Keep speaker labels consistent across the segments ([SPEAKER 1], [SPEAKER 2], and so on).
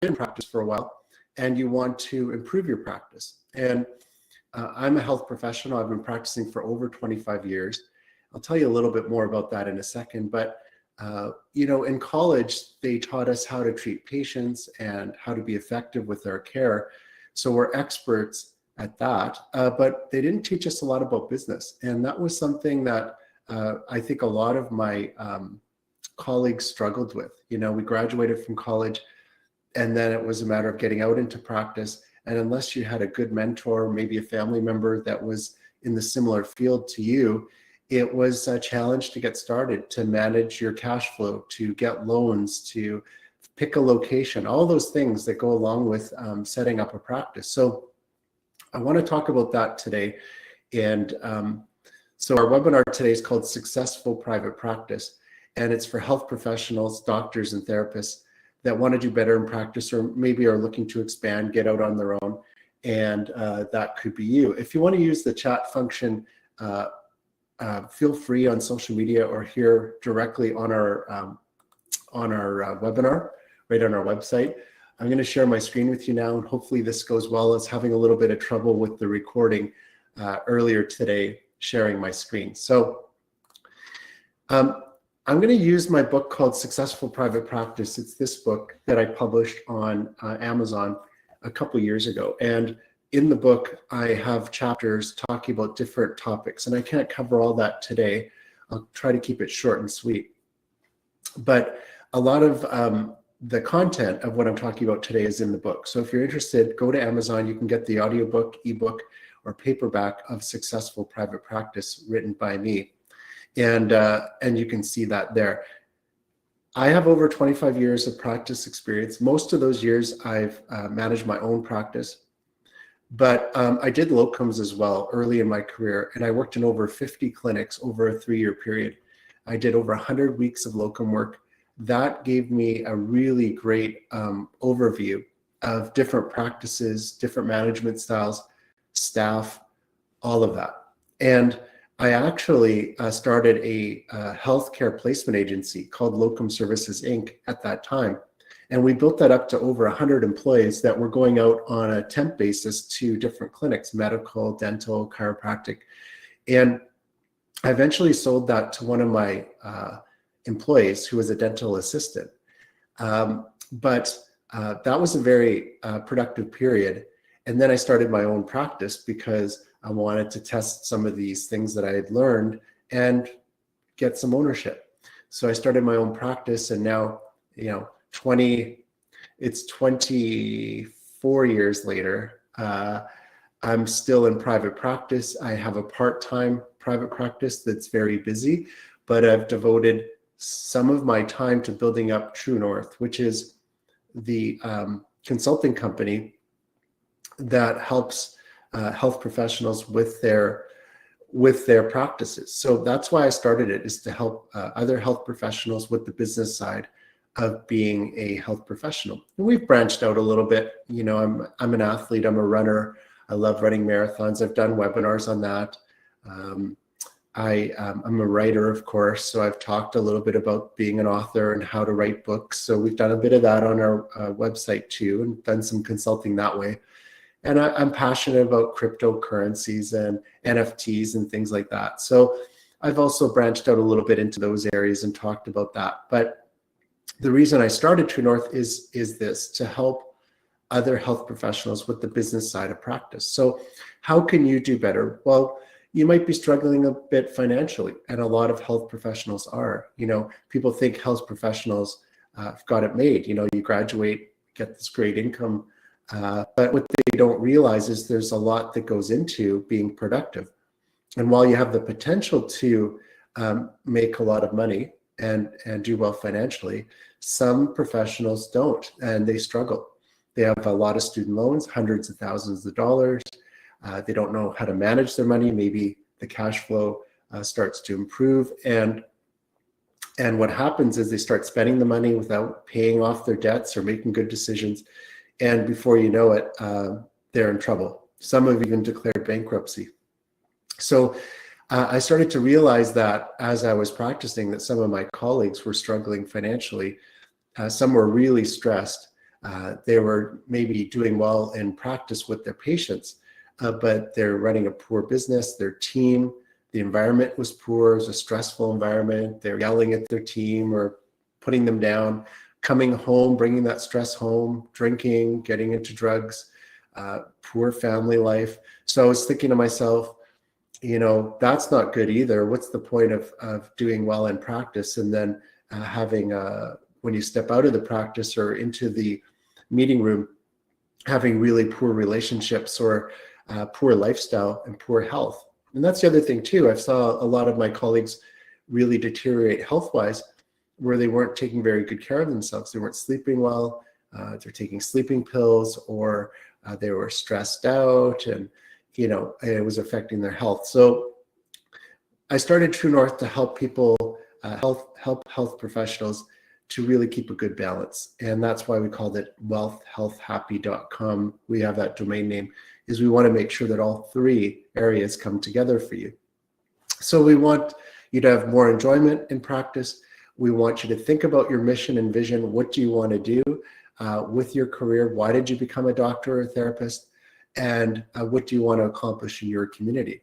[SPEAKER 1] in practice for a while and you want to improve your practice. And I'm a health professional. I've been practicing for over 25 years. I'll tell you a little bit more about that in a second. But, in college, they taught us how to treat patients and how to be effective with our care. So we're experts at that. But they didn't teach us a lot about business. And that was something that I think a lot of my colleagues struggled with. We graduated from college, and then it was a matter of getting out into practice. And unless you had a good mentor, maybe a family member that was in the similar field to you, it was a challenge to get started, to manage your cash flow, to get loans, to pick a location, all those things that go along with setting up a practice. So I want to talk about that today. And so our webinar today is called Successful Private Practice, and it's for health professionals, doctors, and therapists that want to do better in practice, or maybe are looking to expand, get out on their own, and that could be you. If you want to use the chat function, feel free on social media or here directly on our webinar, right on our website. I'm going to share my screen with you now, and hopefully this goes well. I was having a little bit of trouble with the recording earlier today, sharing my screen. So I'm going to use my book called Successful Private Practice. It's this book that I published on Amazon a couple years ago. And in the book, I have chapters talking about different topics, and I can't cover all that today. I'll try to keep it short and sweet. But a lot of the content of what I'm talking about today is in the book. So if you're interested, go to Amazon. You can get the audiobook, ebook, or paperback of Successful Private Practice written by me. And you can see that there. I have over 25 years of practice experience. Most of those years I've managed my own practice, but I did locums as well early in my career, and I worked in over 50 clinics over a 3-year period. I did over 100 weeks of locum work. That gave me a really great overview of different practices, different management styles, staff, all of that. And I actually started a healthcare placement agency called Locum Services, Inc. at that time. And we built that up to over 100 employees that were going out on a temp basis to different clinics, medical, dental, chiropractic. And I eventually sold that to one of my employees who was a dental assistant. But that was a very productive period. And then I started my own practice because I wanted to test some of these things that I had learned and get some ownership. So I started my own practice, and now, it's 24 years later. I'm still in private practice. I have a part-time private practice that's very busy, but I've devoted some of my time to building up True North, which is the consulting company that helps health professionals with their practices. So that's why I started it, is to help other health professionals with the business side of being a health professional. And we've branched out a little bit. I'm an athlete. I'm a runner. I love running marathons. I've done webinars on that. I'm a writer, of course, so I've talked a little bit about being an author and how to write books. So we've done a bit of that on our website too, and done some consulting that way. And I'm passionate about cryptocurrencies and NFTs and things like that. So I've also branched out a little bit into those areas and talked about that. But the reason I started True North is this, to help other health professionals with the business side of practice. So how can you do better? Well, you might be struggling a bit financially, and a lot of health professionals are. People think health professionals have got it made. You graduate, get this great income, but what they don't realize is there's a lot that goes into being productive. And while you have the potential to make a lot of money and do well financially, some professionals don't, and they struggle. They have a lot of student loans, hundreds of thousands of dollars. They don't know how to manage their money. Maybe the cash flow starts to improve. And what happens is they start spending the money without paying off their debts or making good decisions. And before you know it, they're in trouble. Some have even declared bankruptcy. So I started to realize that as I was practicing, that some of my colleagues were struggling financially. Some were really stressed. They were maybe doing well in practice with their patients, but they're running a poor business, their team, the environment was poor, it was a stressful environment. They're yelling at their team or putting them down, coming home, bringing that stress home, drinking, getting into drugs, poor family life. So I was thinking to myself, that's not good either. What's the point of doing well in practice and then having, when you step out of the practice or into the meeting room, having really poor relationships or poor lifestyle and poor health? And that's the other thing too. I saw a lot of my colleagues really deteriorate health-wise, where they weren't taking very good care of themselves. They weren't sleeping well. They're taking sleeping pills, or they were stressed out, and it was affecting their health. So I started True North to help people, help health professionals to really keep a good balance. And that's why we called it wealthhealthhappy.com. We have that domain name, is we want to make sure that all three areas come together for you. So we want you to have more enjoyment in practice. We want you to think about your mission and vision. What do you want to do with your career? Why did you become a doctor or a therapist? And what do you want to accomplish in your community?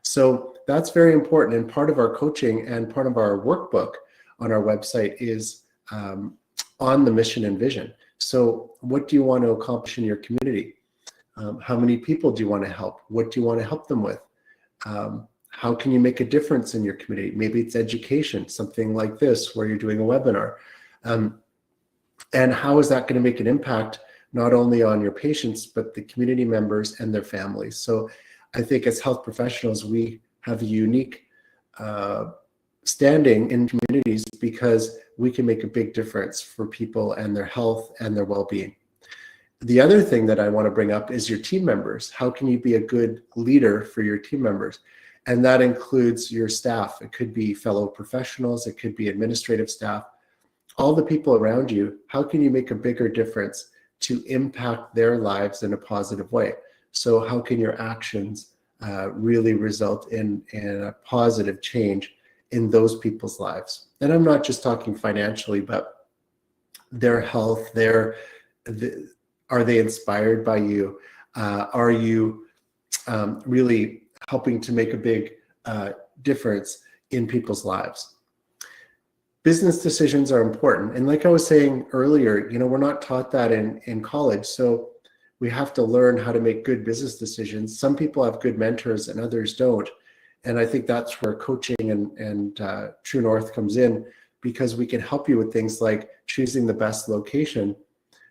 [SPEAKER 1] So that's very important. And part of our coaching and part of our workbook on our website is on the mission and vision. So what do you want to accomplish in your community? How many people do you want to help? What do you want to help them with? How can you make a difference in your community? Maybe it's education, something like this, where you're doing a webinar. And how is that going to make an impact, not only on your patients, but the community members and their families? So I think as health professionals, we have a unique standing in communities because we can make a big difference for people and their health and their well-being. The other thing that I want to bring up is your team members. How can you be a good leader for your team members? And that includes your staff. It could be fellow professionals, it could be administrative staff, all the people around you. How can you make a bigger difference to impact their lives in a positive way? So how can your actions really result in a positive change in those people's lives? And I'm not just talking financially, but their health, are they inspired by you? Are you really helping to make a big difference in people's lives? Business decisions are important. And like I was saying earlier, we're not taught that in college. So we have to learn how to make good business decisions. Some people have good mentors and others don't. And I think that's where coaching and True North comes in, because we can help you with things like choosing the best location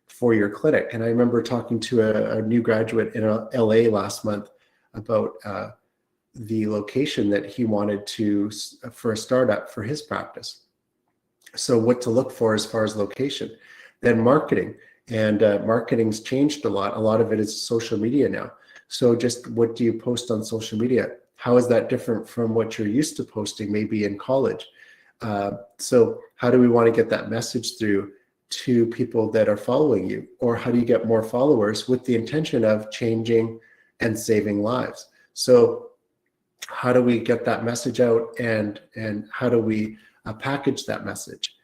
[SPEAKER 1] for your clinic. And I remember talking to a new graduate in LA last month about the location that he wanted for a startup for his practice. So what to look for as far as location. Then marketing. And marketing's changed a lot. A lot of it is social media now. So just what do you post on social media? How is that different from what you're used to posting maybe in college? So how do we want to get that message through to people that are following you? Or how do you get more followers with the intention of changing and saving lives? So how do we get that message out, and how do we package that message?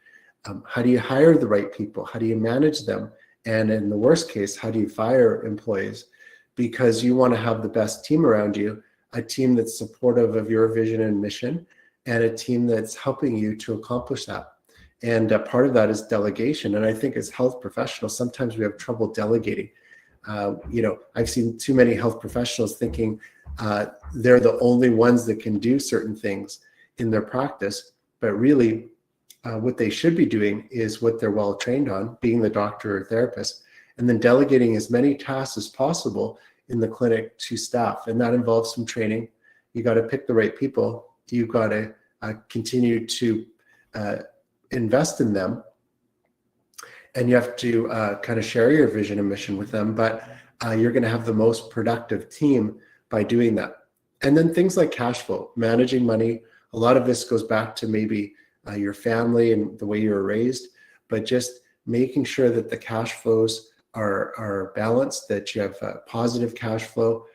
[SPEAKER 1] How do you hire the right people? How do you manage them? And in the worst case, how do you fire employees? Because you want to have the best team around you, a team that's supportive of your vision and mission, and a team that's helping you to accomplish that. And part of that is delegation. And I think as health professionals, sometimes we have trouble delegating. I've seen too many health professionals thinking they're the only ones that can do certain things in their practice, but really what they should be doing is what they're well trained on, being the doctor or therapist, and then delegating as many tasks as possible in the clinic to staff. And that involves some training. You got to pick the right people. You've got to continue to invest in them, and you have to kind of share your vision and mission with them, but you're going to have the most productive team by doing that. And then things like cash flow, managing money. A lot of this goes back to maybe your family and the way you were raised, but just making sure that the cash flows are balanced, that you have positive cash flow,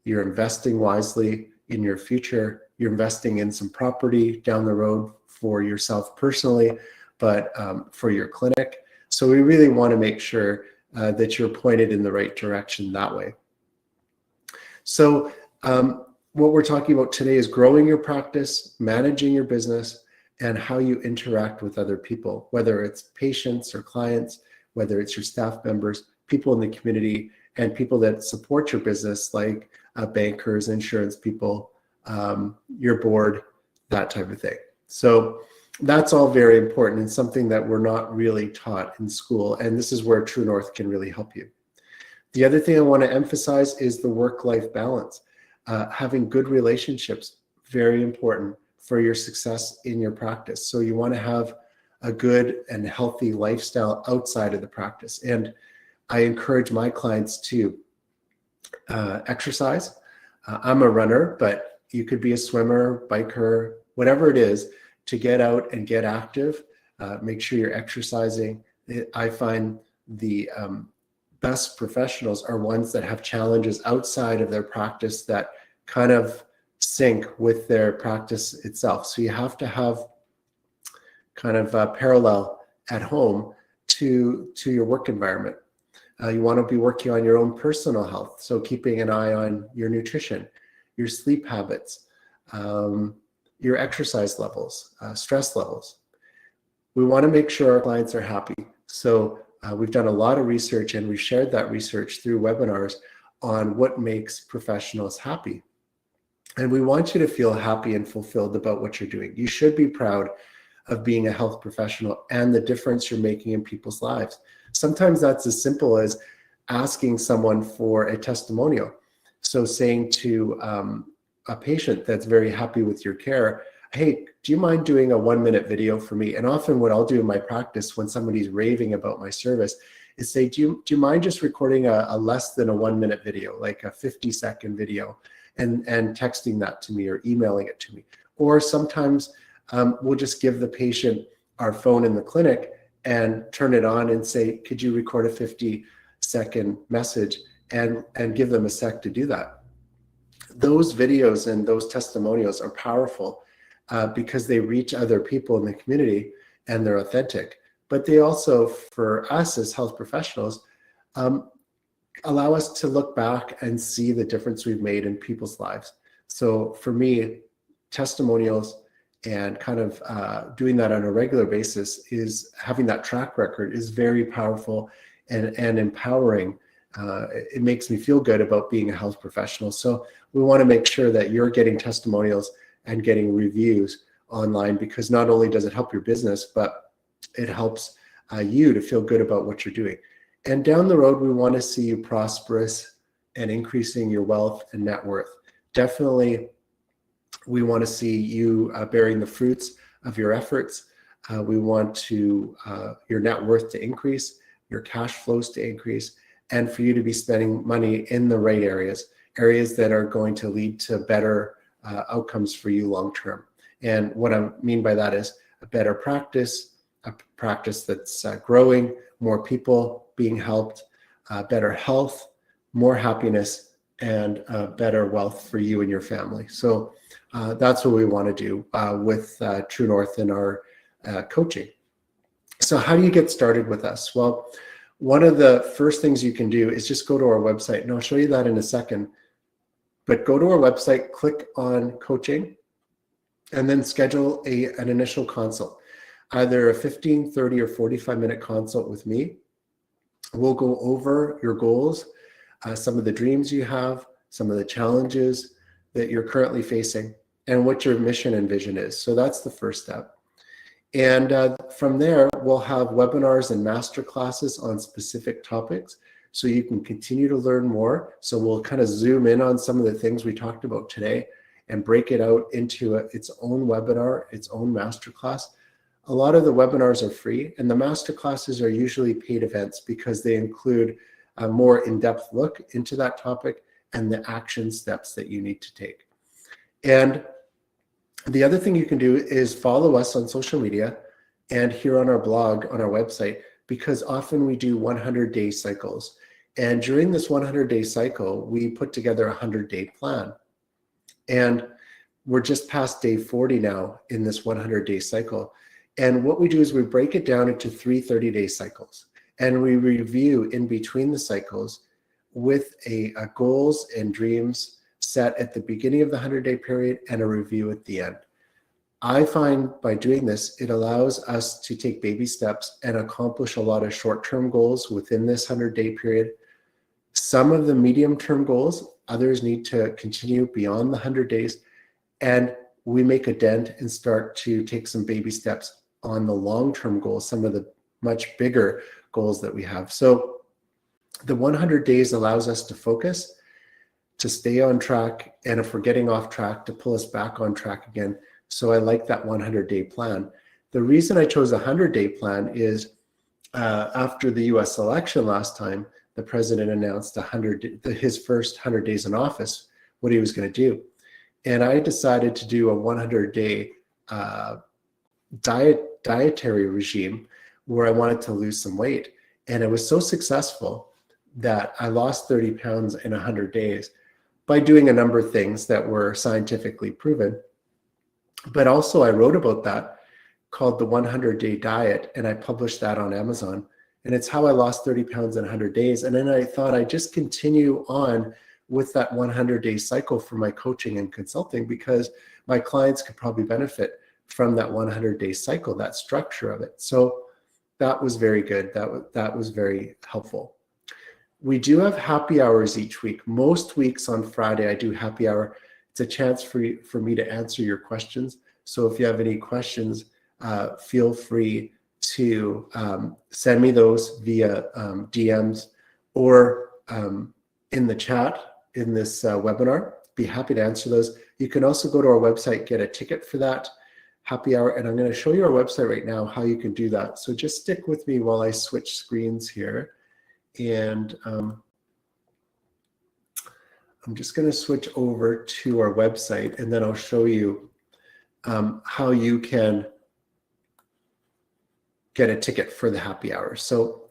[SPEAKER 1] you're investing wisely in your future, you're investing in some property down the road for yourself personally, but for your clinic. So we really want to make sure that you're pointed in the right direction that way. So what we're talking about today is growing your practice, managing your business, and how you interact with other people, whether it's patients or clients, whether it's your staff members, people in the community, and people that support your business, like bankers, insurance people, your board, that type of thing. So that's all very important and something that we're not really taught in school. And this is where True North can really help you. The other thing I want to emphasize is the work-life balance. Having good relationships, very important for your success in your practice. So you want to have a good and healthy lifestyle outside of the practice. And I encourage my clients to exercise. I'm a runner, but you could be a swimmer, biker, whatever it is, to get out and get active. Make sure you're exercising. I find the best professionals are ones that have challenges outside of their practice that kind of sync with their practice itself. So you have to have kind of a parallel at home to your work environment. You want to be working on your own personal health. So keeping an eye on your nutrition, your sleep habits, your exercise levels, stress levels. We want to make sure our clients are happy. So we've done a lot of research, and we've shared that research through webinars on what makes professionals happy. And we want you to feel happy and fulfilled about what you're doing. You should be proud of being a health professional and the difference you're making in people's lives. Sometimes that's as simple as asking someone for a testimonial. So saying to a patient that's very happy with your care, hey, do you mind doing a 1-minute video for me? And often what I'll do in my practice when somebody's raving about my service is say, do you mind just recording a less than a 1-minute video, like a 50-second video, and texting that to me or emailing it to me? Or sometimes we'll just give the patient our phone in the clinic and turn it on and say, could you record a 50-second message, and give them a sec to do that. Those videos and those testimonials are powerful because they reach other people in the community and they're authentic. But they also, for us as health professionals, allow us to look back and see the difference we've made in people's lives. So for me, testimonials and kind of doing that on a regular basis, is having that track record, is very powerful and empowering. It makes me feel good about being a health professional. So we want to make sure that you're getting testimonials and getting reviews online, because not only does it help your business, but it helps you to feel good about what you're doing. And down the road, we want to see you prosperous and increasing your wealth and net worth. Definitely, we want to see you bearing the fruits of your efforts. We want your net worth to increase, your cash flows to increase, and for you to be spending money in the right areas that are going to lead to better outcomes for you long term. And what I mean by that is a better practice, a practice that's growing, more people being helped, better health, more happiness, and better wealth for you and your family. So that's what we want to do with True North in our coaching. So how do you get started with us? Well, one of the first things you can do is just go to our website, and I'll show you that in a second. But go to our website, click on coaching, and then schedule an initial consult, either a 15, 30, or 45-minute consult with me. We'll go over your goals, some of the dreams you have, some of the challenges that you're currently facing, and what your mission and vision is. So that's the first step. And from there, we'll have webinars and master classes on specific topics, so you can continue to learn more. So we'll kind of zoom in on some of the things we talked about today and break it out into its own webinar, its own masterclass. A lot of the webinars are free, and the masterclasses are usually paid events because they include a more in-depth look into that topic and the action steps that you need to take. And the other thing you can do is follow us on social media and here on our blog, on our website, because often we do 100-day cycles. And during this 100-day cycle, we put together a 100-day plan. And we're just past day 40 now in this 100-day cycle. And what we do is we break it down into 3 30-day cycles. And we review in between the cycles with a goals and dreams set at the beginning of the 100-day period and a review at the end. I find by doing this, it allows us to take baby steps and accomplish a lot of short-term goals within this 100-day period. Some of the medium-term goals, others need to continue beyond the 100 days. And we make a dent and start to take some baby steps on the long-term goals, some of the much bigger goals that we have. So the 100 days allows us to focus, to stay on track, and if we're getting off track, to pull us back on track again. So I like that 100-day plan. The reason I chose a 100-day plan is after the US election last time, the president announced his first 100 days in office, what he was going to do. And I decided to do a 100-day dietary regime where I wanted to lose some weight. And it was so successful that I lost 30 pounds in 100 days by doing a number of things that were scientifically proven. But also I wrote about that, called the 100-day diet, and I published that on Amazon. And it's how I lost 30 pounds in 100 days. And then I thought I'd just continue on with that 100-day cycle for my coaching and consulting, because my clients could probably benefit from that 100-day cycle, that structure of it. So that was very good. That was very helpful. We do have happy hours each week. Most weeks on Friday, I do happy hour. It's a chance for me to answer your questions. So if you have any questions, feel free to send me those via DMs or in the chat in this webinar. Be happy to answer those. You can also go to our website, get a ticket for that happy hour. And I'm going to show you our website right now, how you can do that. So just stick with me while I switch screens here. And I'm just going to switch over to our website, and then I'll show you how you can get a ticket for the happy hour. So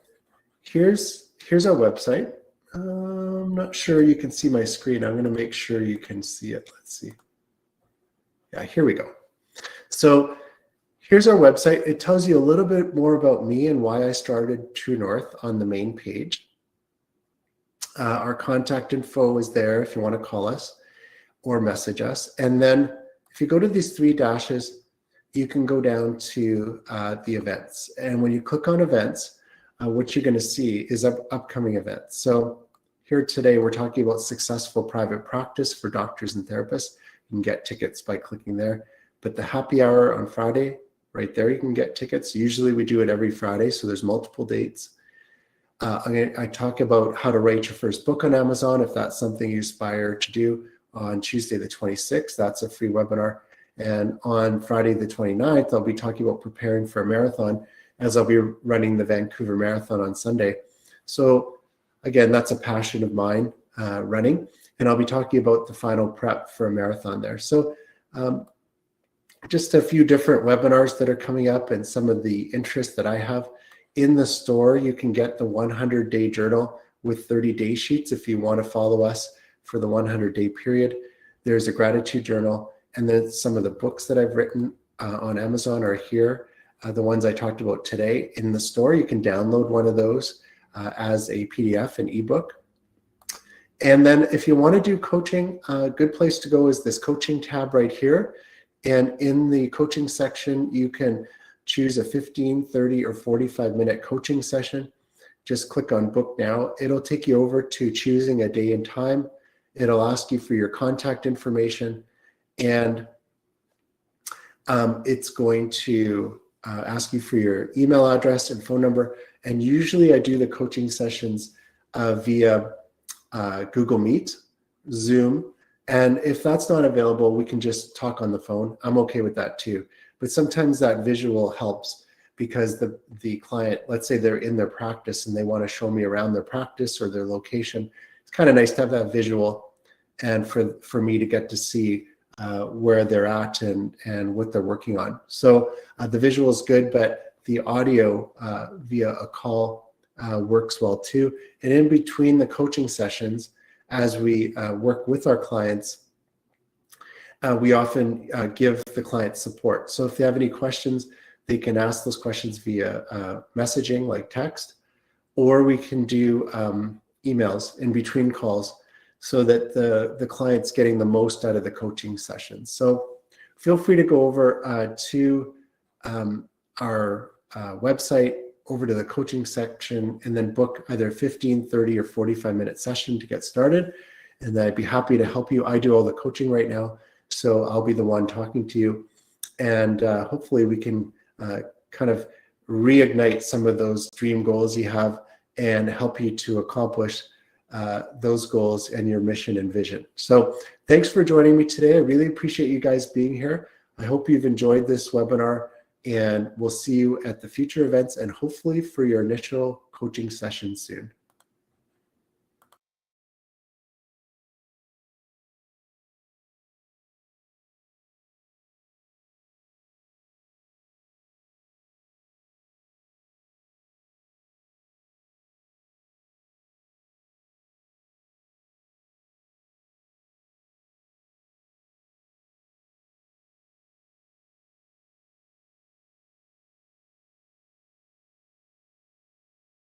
[SPEAKER 1] here's our website. I'm not sure you can see my screen. I'm going to make sure you can see it. Let's see. Yeah, here we go. So here's our website. It tells you a little bit more about me and why I started True North on the main page. Our contact info is there if you want to call us or message us. And then if you go to these three dashes, you can go down to the events. And when you click on events, what you're going to see is upcoming events. So here today, we're talking about successful private practice for doctors and therapists. You can get tickets by clicking there. But the happy hour on Friday, right there, you can get tickets. Usually we do it every Friday, so there's multiple dates. I talk about how to write your first book on Amazon, if that's something you aspire to do, on Tuesday the 26th. That's a free webinar. And on Friday the 29th, I'll be talking about preparing for a marathon, as I'll be running the Vancouver Marathon on Sunday. So again, that's a passion of mine, running. And I'll be talking about the final prep for a marathon there. So just a few different webinars that are coming up and some of the interest that I have. In the store, you can get the 100-day journal with 30-day sheets if you want to follow us for the 100-day period. There's a gratitude journal, and then some of the books that I've written on Amazon are here. The ones I talked about today in the store, you can download one of those as a PDF, an ebook. And then if you want to do coaching, a good place to go is this coaching tab right here. And in the coaching section, you can choose a 15, 30, or 45-minute coaching session. Just click on book now. It'll take you over to choosing a day and time. It'll ask you for your contact information, and it's going to ask you for your email address and phone number. And usually I do the coaching sessions via Google Meet, Zoom. And if that's not available, we can just talk on the phone. I'm okay with that too. But sometimes that visual helps, because the client, let's say they're in their practice and they want to show me around their practice or their location. It's kind of nice to have that visual, and for me to get to see where they're at and what they're working on. So the visual is good, but the audio via a call works well too. And in between the coaching sessions, as we work with our clients, we often give the client support. So if they have any questions, they can ask those questions via messaging like text, or we can do emails in between calls so that the client's getting the most out of the coaching sessions. So feel free to go over to our website, over to the coaching section, and then book either a 15, 30, or 45-minute session to get started. And I'd be happy to help you. I do all the coaching right now, so I'll be the one talking to you. And hopefully we can kind of reignite some of those dream goals you have and help you to accomplish those goals and your mission and vision. So thanks for joining me today. I really appreciate you guys being here. I hope you've enjoyed this webinar, and we'll see you at the future events and hopefully for your initial coaching session soon.